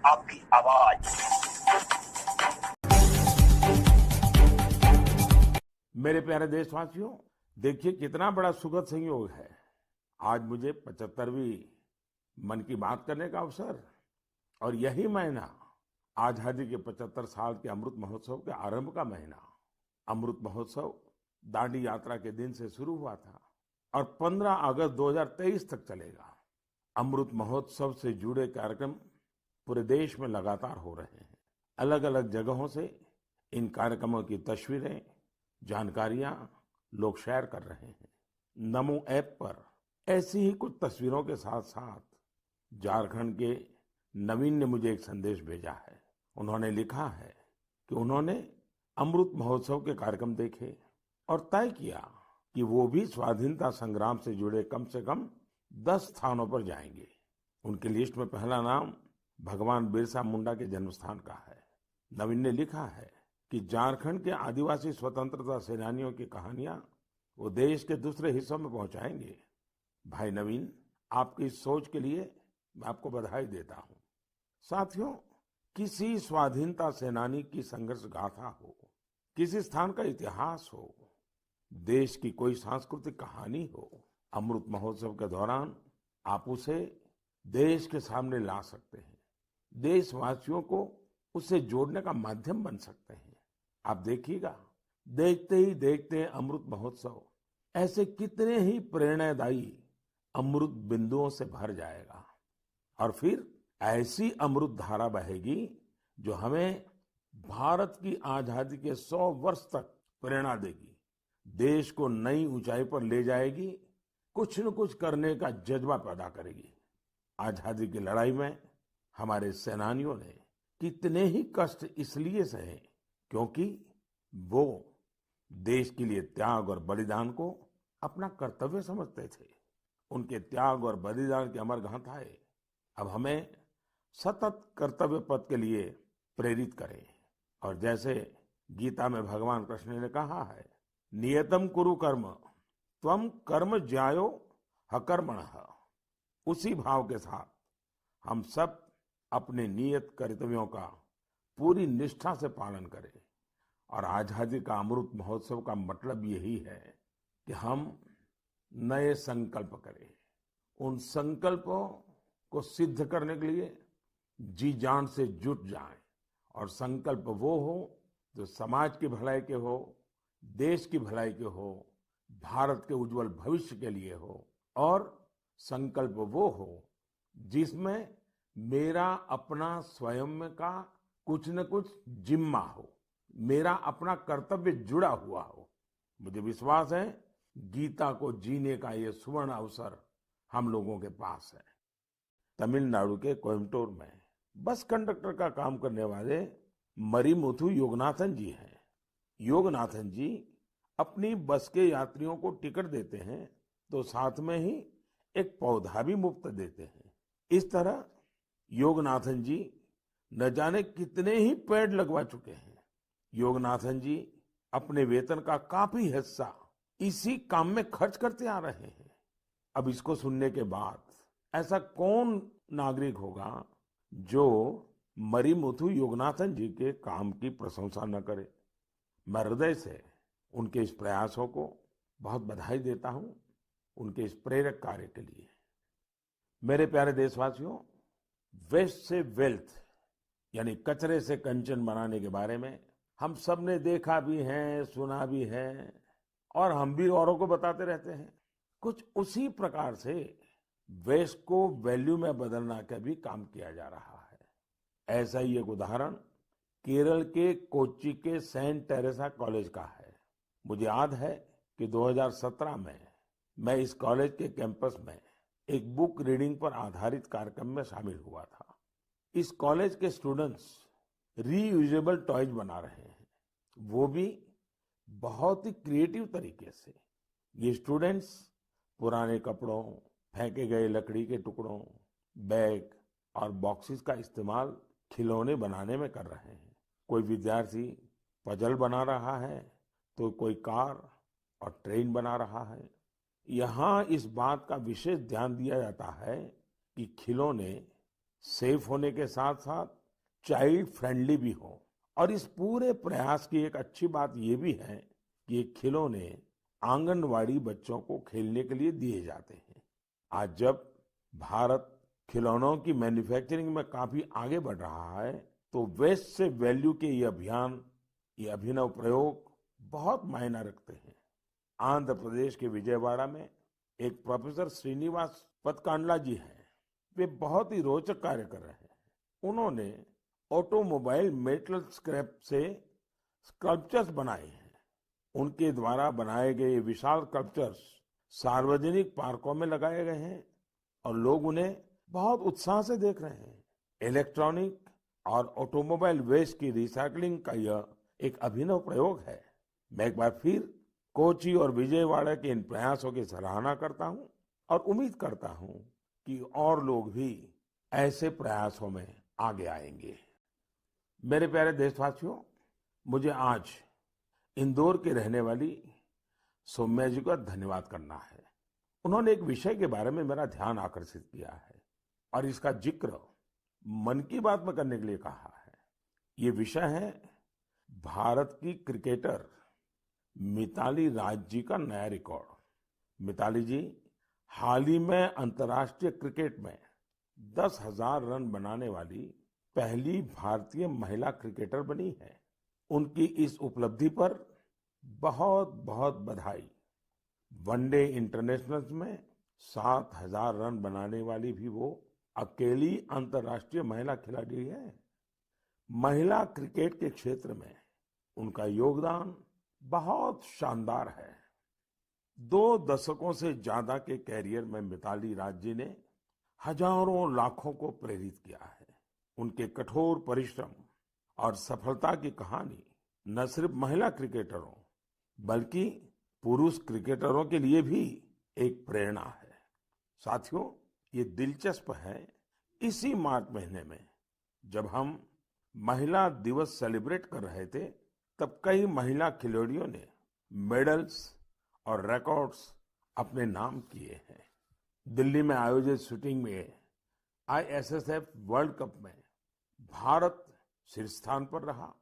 आपकी आवाज। मेरे प्यारे देशवासियों, देखिए कितना बड़ा सुखद संयोग है। आज मुझे 75वीं मन की बात करने का अवसर, और यही महीना आजादी के 75 साल के अमृत महोत्सव के आरंभ का महीना। अमृत महोत्सव दांडी यात्रा के दिन से शुरू हुआ था और 15 अगस्त 2023 तक चलेगा। अमृत महोत्सव से जुड़े कार्यक्रम पूरे देश में लगातार हो रहे हैं। अलग अलग जगहों से इन कार्यक्रमों की तस्वीरें, जानकारियां लोग शेयर कर रहे हैं। नमो ऐप पर ऐसी ही कुछ तस्वीरों के साथ साथ झारखंड के नवीन ने मुझे एक संदेश भेजा है। उन्होंने लिखा है कि उन्होंने अमृत महोत्सव के कार्यक्रम देखे और तय किया कि वो भी स्वाधीनता संग्राम से जुड़े कम से कम 10 स्थानों पर जाएंगे। उनकी लिस्ट में पहला नाम भगवान बिरसा मुंडा के जन्मस्थान का है। नवीन ने लिखा है कि झारखंड के आदिवासी स्वतंत्रता सेनानियों की कहानियां वो देश के दूसरे हिस्सों में पहुंचाएंगे। भाई नवीन, आपकी इस सोच के लिए मैं आपको बधाई देता हूं। साथियों, किसी स्वाधीनता सेनानी की संघर्ष गाथा हो, किसी स्थान का इतिहास हो, देश की कोई सांस्कृतिक कहानी हो, अमृत महोत्सव के दौरान आप उसे देश के सामने ला सकते हैं। देशवासियों को उससे जोड़ने का माध्यम बन सकते हैं। आप देखिएगा, देखते ही देखते अमृत महोत्सव ऐसे कितने ही प्रेरणादायी अमृत बिंदुओं से भर जाएगा और फिर ऐसी अमृत धारा बहेगी जो हमें भारत की आजादी के 100 वर्ष तक प्रेरणा देगी, देश को नई ऊंचाई पर ले जाएगी, कुछ न कुछ करने का जज्बा पैदा करेगी। आजादी की लड़ाई में हमारे सेनानियों ने कितने ही कष्ट इसलिए सहे क्योंकि वो देश के लिए त्याग और बलिदान को अपना कर्तव्य समझते थे। उनके त्याग और बलिदान की अमर गाथाएं अब हमें सतत कर्तव्य पथ के लिए प्रेरित करें। और जैसे गीता में भगवान कृष्ण ने कहा है, नियतम कुरु कर्म त्वम कर्म ज्यायो हकर्मणः, उसी भाव के साथ हम सब अपने नियत कर्तव्यों का पूरी निष्ठा से पालन करें। और आजादी का अमृत महोत्सव का मतलब यही है कि हम नए संकल्प करें, उन संकल्पों को सिद्ध करने के लिए जी जान से जुट जाएं। और संकल्प वो हो जो समाज की भलाई के हो, देश की भलाई के हो, भारत के उज्जवल भविष्य के लिए हो। और संकल्प वो हो जिसमें मेरा अपना स्वयं का कुछ न कुछ जिम्मा हो, मेरा अपना कर्तव्य जुड़ा हुआ हो। मुझे विश्वास है गीता को जीने का ये सुवर्ण अवसर हम लोगों के पास है। तमिलनाडु के कोयम्बटूर में बस कंडक्टर का काम करने वाले मरिमुथु योगनाथन जी हैं। योगनाथन जी अपनी बस के यात्रियों को टिकट देते हैं तो साथ में ही एक पौधा भी मुफ्त देते हैं। इस तरह योगनाथन जी न जाने कितने ही पेड़ लगवा चुके हैं। योगनाथन जी अपने वेतन का काफी हिस्सा इसी काम में खर्च करते आ रहे हैं। अब इसको सुनने के बाद ऐसा कौन नागरिक होगा जो मरिमुथु योगनाथन जी के काम की प्रशंसा न करे। मैं हृदय से उनके इस प्रयासों को बहुत बधाई देता हूं, उनके इस प्रेरक कार्य के लिए। मेरे प्यारे देशवासियों, वेस्ट से वेल्थ यानी कचरे से कंचन बनाने के बारे में हम सब ने देखा भी है, सुना भी है और हम भी औरों को बताते रहते हैं। कुछ उसी प्रकार से वेस्ट को वैल्यू में बदलना का भी काम किया जा रहा है। ऐसा ही एक उदाहरण केरल के कोच्चि के सेंट टेरेसा कॉलेज का है। मुझे याद है कि 2017 में मैं इस कॉलेज के कैंपस में एक बुक रीडिंग पर आधारित कार्यक्रम में शामिल हुआ था। इस कॉलेज के स्टूडेंट्स रीयूजेबल टॉयज बना रहे हैं, वो भी बहुत ही क्रिएटिव तरीके से। ये स्टूडेंट्स पुराने कपड़ों, फेंके गए लकड़ी के टुकड़ों, बैग और बॉक्सेस का इस्तेमाल खिलौने बनाने में कर रहे हैं। कोई विद्यार्थी पजल बना रहा है तो कोई कार और ट्रेन बना रहा है। यहाँ इस बात का विशेष ध्यान दिया जाता है कि खिलौने सेफ होने के साथ साथ चाइल्ड फ्रेंडली भी हो। और इस पूरे प्रयास की एक अच्छी बात ये भी है कि ये खिलौने आंगनवाड़ी बच्चों को खेलने के लिए दिए जाते हैं। आज जब भारत खिलौनों की मैन्युफैक्चरिंग में काफी आगे बढ़ रहा है, तो वेस्ट से वैल्यू के ये अभियान, ये अभिनव प्रयोग बहुत मायना रखते हैं। आंध्र प्रदेश के विजयवाड़ा में एक प्रोफेसर श्रीनिवास पदकांडला जी हैं। वे बहुत ही रोचक कार्य कर रहे हैं। उन्होंने ऑटोमोबाइल मेटल स्क्रैप से स्कल्पचर्स बनाए हैं। उनके द्वारा बनाए गए विशाल स्कल्पचर्स सार्वजनिक पार्कों में लगाए गए हैं और लोग उन्हें बहुत उत्साह से देख रहे हैं। इलेक्ट्रॉनिक और ऑटोमोबाइल वेस्ट की रिसाइकलिंग का यह एक अभिनव प्रयोग है। मैं एक बार फिर कोची और विजयवाड़ा के इन प्रयासों की सराहना करता हूं और उम्मीद करता हूं कि और लोग भी ऐसे प्रयासों में आगे आएंगे। मेरे प्यारे देशवासियों, मुझे आज इंदौर की रहने वाली सौम्या जी का धन्यवाद करना है। उन्होंने एक विषय के बारे में मेरा ध्यान आकर्षित किया है और इसका जिक्र मन की बात में करने के लिए कहा है। ये विषय है भारत की क्रिकेटर मिताली राज जी का नया रिकॉर्ड। मिताली जी हाल ही में अंतर्राष्ट्रीय क्रिकेट में 10,000 रन बनाने वाली पहली भारतीय महिला क्रिकेटर बनी है। उनकी इस उपलब्धि पर बहुत बहुत बधाई। वनडे इंटरनेशनल्स में 7,000 रन बनाने वाली भी वो अकेली अंतर्राष्ट्रीय महिला खिलाड़ी है। महिला क्रिकेट के क्षेत्र में उनका योगदान बहुत शानदार है। 2 दशकों से ज्यादा के कैरियर में मिताली राज जी ने हजारों लाखों को प्रेरित किया है। उनके कठोर परिश्रम और सफलता की कहानी न सिर्फ महिला क्रिकेटरों बल्कि पुरुष क्रिकेटरों के लिए भी एक प्रेरणा है। साथियों, ये दिलचस्प है, इसी मार्च महीने में जब हम महिला दिवस सेलिब्रेट कर रहे थे, तब कई महिला खिलाड़ियों ने मेडल्स और रिकॉर्ड्स अपने नाम किए हैं। दिल्ली में आयोजित शूटिंग में आईएसएसएफ वर्ल्ड कप में भारत शीर्ष स्थान पर रहा।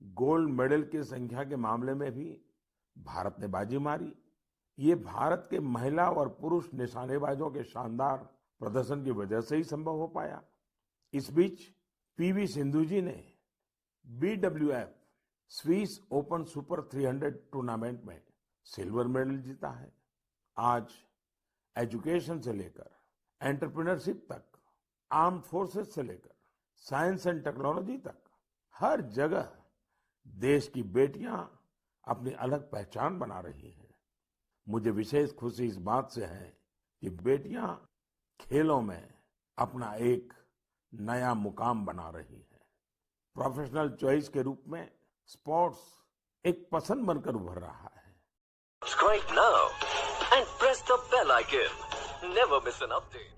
गोल्ड मेडल की संख्या के मामले में भी भारत ने बाजी मारी। ये भारत के महिला और पुरुष निशानेबाजों के शानदार प्रदर्शन की वजह से ही संभव हो पाया। इस बीच पीवी सिंधु जी ने BWF Swiss open super 300 tournament में सिल्वर मेडल जीता है। आज एजुकेशन से लेकर एंटरप्रेन्योरशिप तक, आर्म फोर्सेस से लेकर साइंस एंड टेक्नोलॉजी तक, हर जगह देश की बेटियां अपनी अलग पहचान बना रही हैं। मुझे विशेष खुशी इस बात से है कि बेटियां खेलों में अपना एक नया मुकाम बना रही हैं। प्रोफेशनल चॉइस के रूप में स्पोर्ट्स एक पसंद बनकर उभर रहा है। Subscribe now and press the bell icon. Never miss an update.